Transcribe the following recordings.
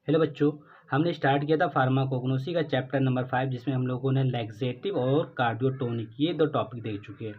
Hello बच्चों, हमने start किया था फार्माकोग्नोसी का चैप्टर नंबर 5 जिसमें हम लोगों ने लैक्सेटिव और कार्डियोटोनिक ये दो टॉपिक देख चुके हैं।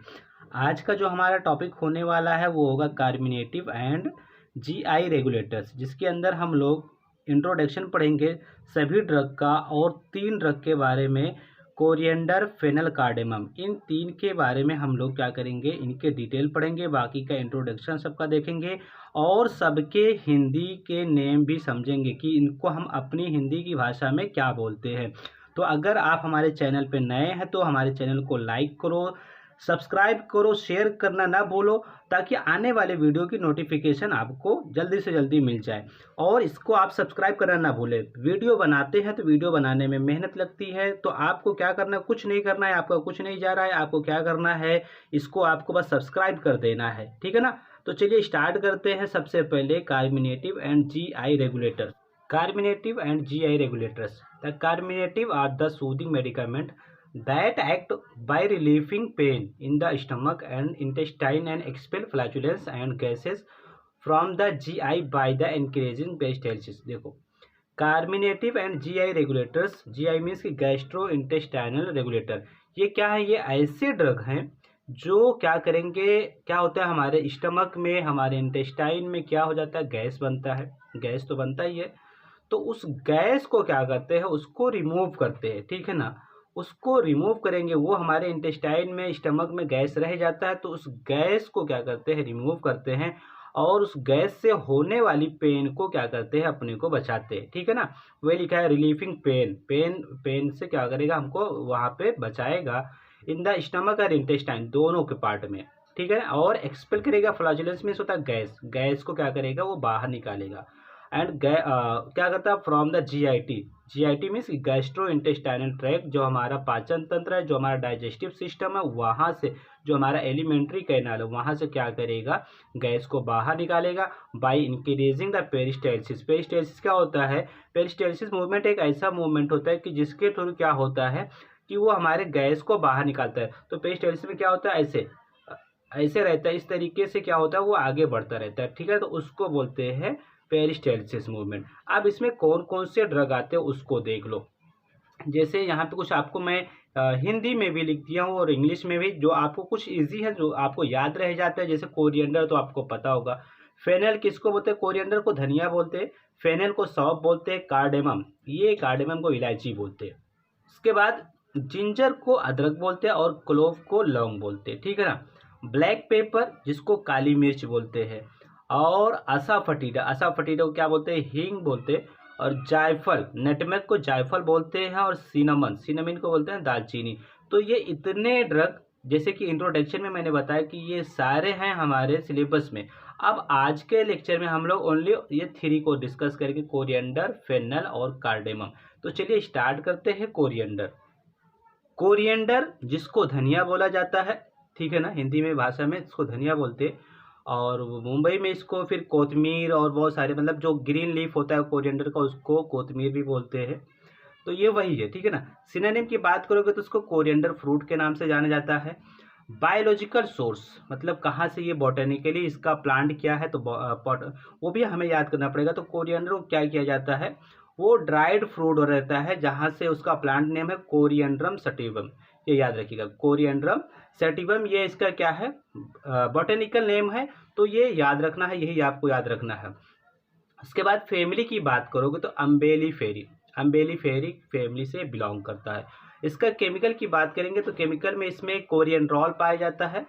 आज का जो हमारा टॉपिक होने वाला है वो होगा कार्मिनेटिव एंड जीआई रेगुलेटर्स, जिसके अंदर हम लोग इंट्रोडक्शन पढ़ेंगे सभी ड्रग का और 3 ड्रग के बारे में, कोरिएंडर, फेनल, कार्डेमम। इन 3 के बारे में हम लोग क्या करेंगे, इनके डिटेल पढ़ेंगे, बाकी का इंट्रोडक्शन सबका देखेंगे और सबके हिंदी के नेम भी समझेंगे कि इनको हम अपनी हिंदी की भाषा में क्या बोलते हैं। तो अगर आप हमारे चैनल पे नए हैं तो हमारे चैनल को लाइक करो, सब्सक्राइब करो, शेयर करना ना भूलो ताकि आने वाले वीडियो की नोटिफिकेशन आपको जल्दी से जल्दी मिल जाए। और इसको आप सब्सक्राइब करना ना भूलें। वीडियो बनाते हैं तो वीडियो बनाने में मेहनत लगती है, तो आपको क्या करना है, कुछ नहीं करना है, आपका कुछ नहीं जा रहा है, आपको क्या करना है, इसको आपको बस सब्सक्राइब कर देना है, ठीक है ना। तो चलिए स्टार्ट करते हैं। सबसे पहले carminative and GI regulator. Carminative and GI regulators. The carminative are the soothing medicament that act by relieving pain in the stomach and intestine and expel flatulence and gases from the GI by the increasing peristalsis। देखो, carminative and GI regulators, GI means कि gastro intestinal regulator, ये क्या है, ये ऐसे drug हैं जो क्या करेंगे, क्या होता है हमारे स्टमक में, हमारे इंटेस्टाइन में क्या हो जाता है, गैस बनता है, गैस तो बनता ही है। तो उस गैस को क्या करते हैं, उसको रिमूव करते हैं, ठीक है ना। उसको रिमूव करेंगे, वो हमारे इंटेस्टाइन में, स्टमक में गैस रह जाता है, तो उस गैस को क्या करते हैं, रिमूव करते हैं और उस गैस से होने वाली पेन को क्या करते हैं, अपने को बचाते हैं, ठीक है ना। वही लिखा है रिलीफिंग पेन, पेन से क्या करेगा, हमको वहाँ पे बचाएगा इन द स्टमक और इंटेस्टाइन दोनों के पार्ट में, ठीक है। और एक्सपेल करेगा, फ्लैचुलेंस मीन्स होता है गैस, गैस को क्या करेगा, वो बाहर निकालेगा। एंड क्या करता है, from the GIT, GIT means gastro intestinal tract, जो हमारा पाचन तंत्र है, जो हमारा डाइजेस्टिव सिस्टम है, वहाँ से जो हमारा एलिमेंट्री कैनाल है, वहाँ से क्या करेगा, गैस को बाहर निकालेगा by increasing the peristalsis. Peristalsis क्या होता है, पेरिस्टाल्सिस मूवमेंट एक ऐसा मूवमेंट होता है कि जिसके थ्रू क्या होता है कि वो हमारे गैस को बाहर निकालता है। तो पेरिस्टाल्सिस में क्या होता है, ऐसे रहता है, इस तरीके से क्या होता है, वो आगे बढ़ता रहता है, ठीक है। तो उसको बोलते हैं पेरिस्टाल्सिस मूवमेंट। अब इसमें कौन कौन से ड्रग आते हैं उसको देख लो। जैसे यहाँ पे कुछ आपको मैं हिंदी में भी लिख दिया हूँ और इंग्लिश में भी, जो आपको कुछ इजी है, जो आपको याद रह जाता है। जैसे कोरिएंडर तो आपको पता होगा। फेनल किसको बोलते हैं, कोरिएंडर को धनिया बोलते हैं, फेनल को सौंफ बोलते हैं, कार्डेमम, ये कार्डेमम को इलायची बोलते हैं। उसके बाद जिंजर को अदरक बोलते हैं और क्लोव को लौंग बोलते हैं, ठीक है ना। ब्लैक पेपर जिसको काली मिर्च बोलते हैं, और असाफटीडा को क्या बोलते हैं, हींग बोलते हैं। और जायफल, नटमेग को जायफल बोलते हैं, और सिनामिन को बोलते हैं दालचीनी। तो ये इतने ड्रग, जैसे कि इंट्रोडक्शन में मैंने बताया कि ये सारे हैं हमारे सिलेबस में। अब आज के लेक्चर में हम लोग ओनली ये 3 को डिस्कस करेंगे, कोरिएंडर, फेनल और कार्डेमम। तो चलिए स्टार्ट करते हैं। कोरिएंडर, कोरिएंडर जिसको धनिया बोला जाता है, ठीक है ना, हिंदी में भाषा में इसको धनिया बोलते हैं, और मुंबई में इसको फिर कोतमीर और बहुत सारे, मतलब जो ग्रीन लीफ होता है कोरिएंडर का, उसको कोतमीर भी बोलते हैं। तो ये वही है, ठीक है ना। सिनोनिम की बात करोगे तो उसको कोरिएंडर फ्रूट के नाम से जाना जाता है। बायोलॉजिकल सोर्स, मतलब कहाँ से ये बॉटनिकली इसका प्लांट क्या है, तो वो भी हमें याद करना पड़ेगा। तो कोरिएंडर को क्या किया जाता है, वो ड्राइड फ्रूट रहता है, जहाँ से उसका प्लांट नेम है कोरिएंड्रम सटिवम, ये याद रखिएगा, कोरिएंड्रम सटिवम, ये इसका क्या है, बॉटनिकल नेम है। तो ये याद रखना है, यही आपको याद रखना है। उसके बाद फैमिली की बात करोगे तो अम्बेलिफेरी फैमिली से बिलोंग करता है। इसका केमिकल की बात करेंगे तो केमिकल में इसमें कोरिएंड्रॉल पाया जाता है,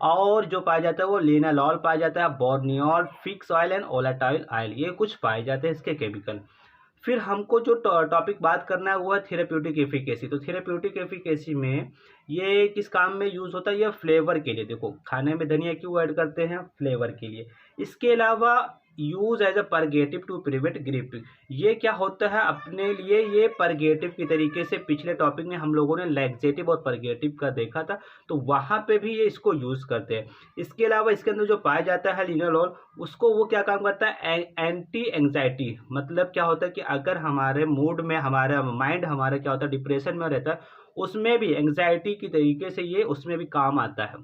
और जो पाया जाता है वो लिनालॉल पाया जाता है, borneol, fix oil and volatile oil, ये कुछ पाए जाते हैं इसके केमिकल। फिर हमको जो टॉपिक बात करना है वो है थेरेप्यूटिक एफिकेसी। तो थेरेप्यूटिक एफिकेसी में ये किस काम में यूज़ होता है, ये फ्लेवर के लिए। देखो, खाने में धनिया क्यों ऐड करते हैं, फ्लेवर के लिए। इसके अलावा use as a purgative to prevent grip, ये क्या होता है अपने लिए, ये परगेटिव की तरीके से पिछले टॉपिक में हम लोगों ने लैक्सेटिव और परगेटिव का देखा था, तो वहाँ पे भी ये इसको यूज़ करते हैं। इसके अलावा इसके अंदर जो पाया जाता है लिनालॉल, उसको वो क्या काम करता है, एंटी एंग्जाइटी, मतलब क्या होता है कि अगर हमारे मूड में, हमारा माइंड हमारा क्या होता है, डिप्रेशन में रहता है, उसमें भी एंग्जाइटी की तरीके से ये उसमें भी काम आता है।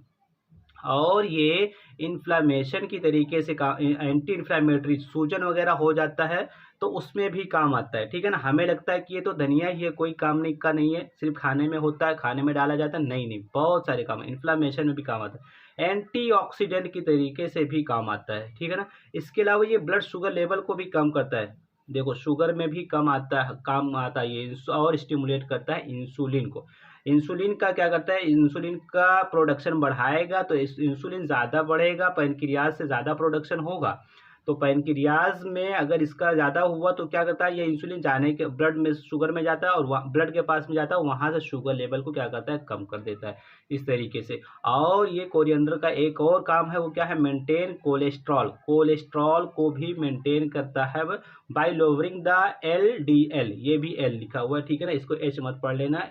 और ये इन्फ्लामेशन की तरीके से एंटी इन्फ्लामेटरी, सूजन वगैरह हो जाता है तो उसमें भी काम आता है, ठीक है ना। हमें लगता है कि ये तो धनिया ही है, कोई काम नहीं का नहीं है, सिर्फ खाने में होता है, खाने में डाला जाता है, नहीं नहीं, बहुत सारे काम है। इन्फ्लामेशन में भी काम आता है, एंटीऑक्सीडेंट की तरीके से भी काम आता है, ठीक है ना। इसके अलावा ये ब्लड शुगर लेवल को भी कम करता है, देखो शुगर में भी कम आता है, काम आता है ये, और स्टिमुलेट करता है इंसुलिन को। इंसुलिन का क्या करता है, इंसुलिन का प्रोडक्शन बढ़ाएगा, तो इंसुलिन ज़्यादा बढ़ेगा, पैनक्रियाज से ज़्यादा प्रोडक्शन होगा। तो पैनक्रियाज में अगर इसका ज़्यादा हुआ तो क्या करता है, ये इंसुलिन जाने के ब्लड में शुगर में जाता है और ब्लड के पास में जाता है, वहाँ से शुगर लेवल को क्या करता है, कम कर देता है इस तरीके से। और ये कोरिएंडर का एक और काम है, वो क्या है, मेंटेन कोलेस्ट्रॉल, कोलेस्ट्रॉल को भी मेंटेन करता है बाय लोअरिंग द LDL, ये भी एल लिखा हुआ है, ठीक है ना, इसको एच मत पढ़ लेना,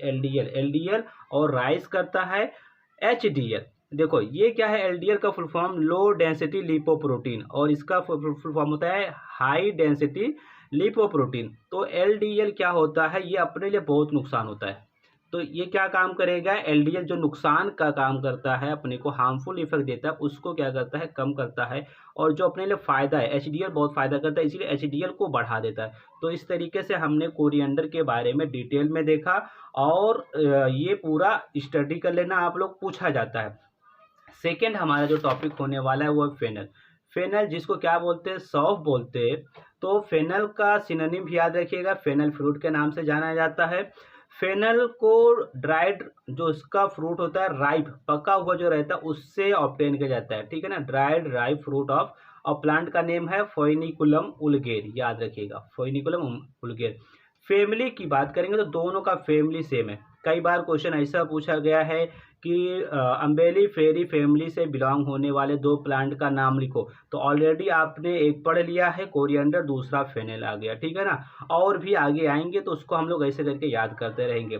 LDL और राइज करता है HDL। देखो ये क्या है, LDL का full form low density lipoprotein, और इसका फुल फॉर्म होता है हाई डेंसिटी लिपोप्रोटीन। तो LDL क्या होता है, ये अपने लिए बहुत नुकसान होता है। तो ये क्या काम करेगा, LDL जो नुकसान का काम करता है, अपने को हार्मफुल इफेक्ट देता है, उसको क्या करता है, कम करता है। और जो अपने लिए फ़ायदा है, HDL बहुत फ़ायदा करता है, इसीलिए HDL को बढ़ा देता है। तो इस तरीके से हमने कोरिएंडर के बारे में डिटेल में देखा, और ये पूरा स्टडी कर लेना आप लोग, पूछा जाता है। सेकेंड हमारा जो टॉपिक होने वाला है वो है फेनल। फेनल जिसको क्या बोलते हैं, सौंफ बोलते हैं। तो फेनल का सिनोनिम भी याद रखिएगा, फेनल फ्रूट के नाम से जाना जाता है। फेनल को ड्राइड जो इसका फ्रूट होता है, राइप पका हुआ जो रहता है, उससे ऑब्टेन किया जाता है, ठीक है ना, ड्राइड राइप फ्रूट ऑफ, और प्लांट का नेम है फोइनिकुलम वुल्गेर, याद रखिएगा, फोइनिकुलम वुल्गेर। फैमिली की बात करेंगे तो दोनों का फैमिली सेम है। कई बार क्वेश्चन ऐसा पूछा गया है कि अम्बेली फेरी फैमिली से बिलोंग होने वाले दो प्लांट का नाम लिखो, तो ऑलरेडी आपने एक पढ़ लिया है कोरिएंडर, दूसरा फेनल आ गया, ठीक है ना। और भी आगे आएंगे तो उसको हम लोग ऐसे करके याद करते रहेंगे।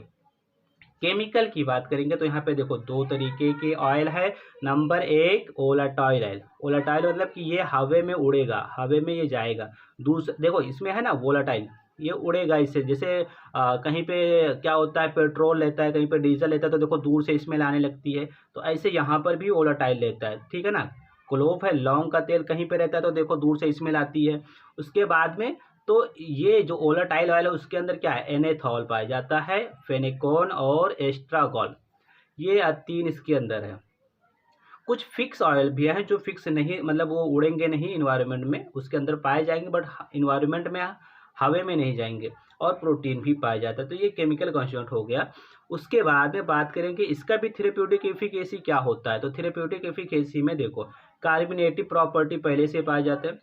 केमिकल की बात करेंगे तो यहाँ पे देखो दो तरीके के ऑयल है। नंबर एक वोलेटाइल ऑयल, वोलेटाइल मतलब कि ये हवे में उड़ेगा, हवे में ये जाएगा। दूसरा देखो इसमें है ना वोलेटाइल, ये उड़ेगा इससे, जैसे कहीं पे क्या होता है, पेट्रोल लेता है, कहीं पे डीजल लेता है, तो देखो दूर से स्मेल आने लगती है, तो ऐसे यहाँ पर भी वोलेटाइल लेता है, ठीक है ना। क्लोव है, लौंग का तेल कहीं पे रहता है तो देखो दूर से स्मेल आती है। उसके बाद में तो ये जो वोलेटाइल ऑयल है उसके अंदर क्या है, एनेथॉल पाया जाता है, फेनेकोन और एस्ट्रागोल, ये तीन इसके अंदर है। कुछ फिक्स ऑयल भी हैं जो फिक्स नहीं, मतलब वो उड़ेंगे नहीं इन्वायरमेंट में, उसके अंदर पाए जाएंगे, बट इन्वायरमेंट में हवा में नहीं जाएंगे। और प्रोटीन भी पाया जाता है, तो ये केमिकल कॉन्स्टिट्यूएंट हो गया। उसके बाद में बात करेंगे इसका भी थेरेप्यूटिक एफिकेसी क्या होता है। तो थेरेप्यूटिक एफिकेसी में देखो कार्बोनेटिव प्रॉपर्टी पहले से पाए जाते हैं।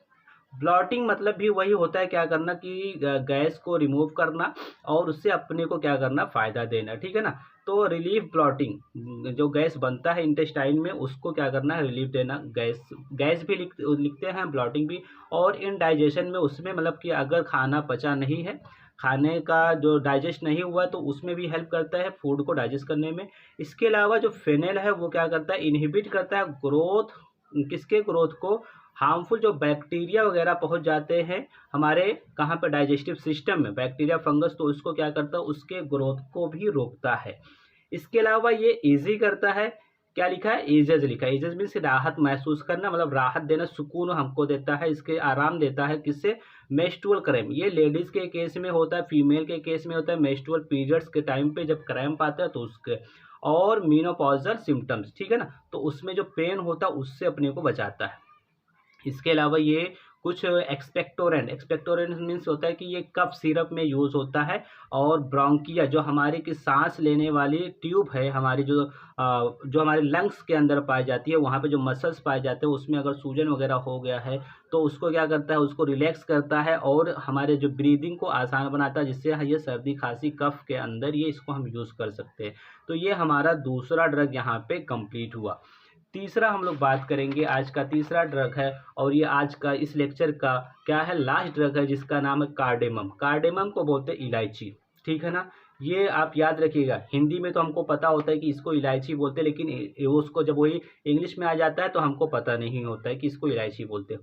ब्लॉटिंग मतलब भी वही होता है, क्या करना कि गैस को रिमूव करना और उससे अपने को क्या करना, फ़ायदा देना, ठीक है ना। तो रिलीफ ब्लॉटिंग, जो गैस बनता है इंटेस्टाइन में उसको क्या करना है, रिलीफ देना। गैस भी लिखते हैं, ब्लॉटिंग भी। और इनडाइजेशन में उसमें मतलब कि अगर खाना पचा नहीं है, खाने का जो डाइजेस्ट नहीं हुआ, तो उसमें भी हेल्प करता है फूड को डाइजेस्ट करने में। इसके अलावा जो फेनेल है वो क्या करता है, इनहिबिट करता है ग्रोथ, किसके ग्रोथ को, हार्मफुल जो बैक्टीरिया वगैरह पहुंच जाते हैं हमारे कहाँ पे, डाइजेस्टिव सिस्टम में, बैक्टीरिया फंगस, तो उसको क्या करता है, उसके ग्रोथ को भी रोकता है। इसके अलावा ये इजी करता है, क्या लिखा है, एजेज लिखा है। एजेज मीन्स राहत महसूस करना, मतलब राहत देना, सुकून हमको देता है, इसके आराम देता है, किससे, मेंस्ट्रुअल क्रैम्प। ये लेडीज़ के केस में होता है, फीमेल के केस में होता है, मेंस्ट्रुअल पीरियड्स के टाइम पे जब क्रैम्प आता है तो उसके, और मीनोपॉजल सिम्टम्स, ठीक है ना, तो उसमें जो पेन होता है उससे अपने को बचाता है। इसके अलावा ये कुछ एक्सपेक्टोरेंट मीन्स होता है कि ये कफ सिरप में यूज़ होता है। और ब्रोंकिया जो हमारी की सांस लेने वाली ट्यूब है हमारी, जो हमारे लंग्स के अंदर पाई जाती है, वहाँ पे जो मसल्स पाए जाते हैं उसमें अगर सूजन वगैरह हो गया है तो उसको क्या करता है, उसको रिलैक्स करता है और हमारे जो ब्रीदिंग को आसान बनाता है, जिससे ये सर्दी खांसी कफ के अंदर ये इसको हम यूज़ कर सकते हैं। तो ये हमारा दूसरा ड्रग यहाँ पे कंप्लीट हुआ। तीसरा हम लोग बात करेंगे, आज का तीसरा ड्रग है, और ये आज का इस लेक्चर का क्या है, लास्ट ड्रग है, जिसका नाम है कार्डेमम। कार्डेमम को बोलते हैं इलायची, ठीक है ना। ये आप याद रखिएगा, हिंदी में तो हमको पता होता है कि इसको इलायची बोलते हैं, लेकिन उसको जब वही इंग्लिश में आ जाता है तो हमको पता नहीं होता है कि इसको इलायची बोलते हैं।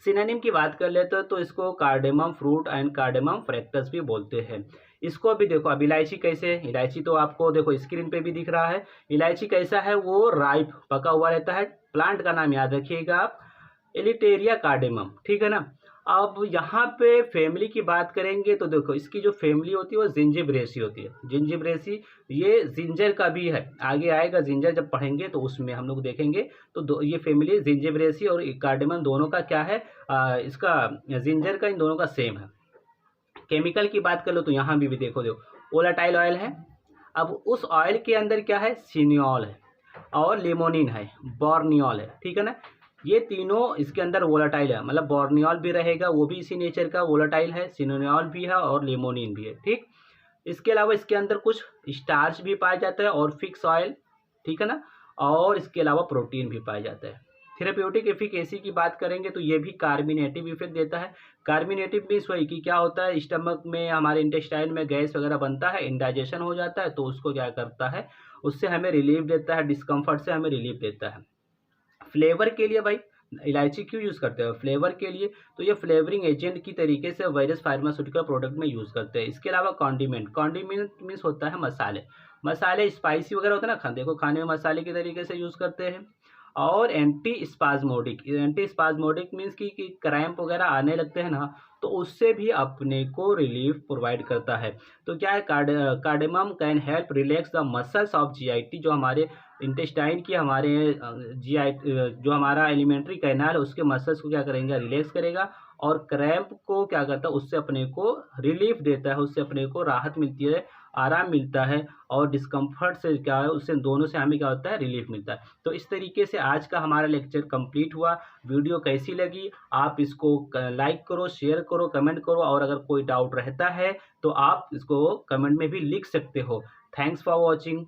सिनोनिम की बात कर लेते हैं तो इसको कार्डेमम फ्रूट एंड कार्डेमम फ्रैक्टस भी बोलते हैं। इसको भी देखो, अब इलायची कैसे है, इलायची तो आपको देखो स्क्रीन पे भी दिख रहा है। इलायची कैसा है, वो राइप पका हुआ रहता है। प्लांट का नाम याद रखिएगा आप, एलिटेरिया कार्डेमम, ठीक है ना। अब यहाँ पे फैमिली की बात करेंगे तो देखो इसकी जो फैमिली होती है वो जिंजिबरेसी होती है। जिंजिबरेसी ये जिंजर का भी है, आगे आएगा जिंजर जब पढ़ेंगे तो उसमें हम लोग देखेंगे। तो ये फैमिली जिंजिबरेसी और कार्डेमम दोनों का क्या है, इसका जिंजर का इन दोनों का सेम है। केमिकल की बात कर लो तो यहाँ भी देखो वोलेटाइल ऑयल है। अब उस ऑयल के अंदर क्या है, सिनियोल है और लिमोनिन है, बोर्नियोल है, ठीक है ना। ये तीनों इसके अंदर वोलेटाइल है, मतलब बोर्नियोल भी रहेगा, वो भी इसी नेचर का वोलेटाइल है, सिनोनियोल भी है और लिमोनिन भी है, ठीक। इसके अलावा इसके अंदर कुछ स्टार्च भी पाया जाता है और फिक्स ऑयल, ठीक है ना, और इसके अलावा प्रोटीन भी पाया जाता है। थेरेप्यूटिक एफिकेसी की बात करेंगे तो ये भी कार्बिनेटिव इफेक्ट देता है। कार्बिनेटिव मीन्स वही कि क्या होता है, स्टमक में हमारे इंटेस्टाइन में गैस वगैरह बनता है, इंडाइजेशन हो जाता है, तो उसको क्या करता है, उससे हमें रिलीफ देता है, डिस्कम्फर्ट से हमें रिलीफ देता है। फ्लेवर के लिए भाई इलायची क्यों यूज़ करते हैं, फ्लेवर के लिए, तो ये फ्लेवरिंग एजेंट की तरीके से वेरियस फार्मास्यूटिकल प्रोडक्ट में यूज़ करते हैं। इसके अलावा कॉन्डिमेंट मीन्स होता है मसाले, मसाले स्पाइसी वगैरह होता है ना, देखो खाने में मसाले के तरीके से यूज़ करते हैं। और एंटी स्पाज्मोडिक मीन्स कि क्रैम्प वगैरह आने लगते हैं ना, तो उससे भी अपने को रिलीफ प्रोवाइड करता है। तो क्या है, cardamom can help relax the muscles of GIT, जो हमारे इंटेस्टाइन की हमारे जीआई जो हमारा एलिमेंट्री कैनाल है उसके मसल्स को क्या करेंगे, रिलैक्स करेगा। और क्रैम्प को क्या करता है, उससे अपने को रिलीफ देता है, उससे अपने को राहत मिलती है, आराम मिलता है। और डिस्कम्फर्ट से क्या है, उससे दोनों से हमें क्या होता है, रिलीफ मिलता है। तो इस तरीके से आज का हमारा लेक्चर कंप्लीट हुआ। वीडियो कैसी लगी, आप इसको लाइक करो, शेयर करो, कमेंट करो, और अगर कोई डाउट रहता है तो आप इसको कमेंट में भी लिख सकते हो। Thanks for watching.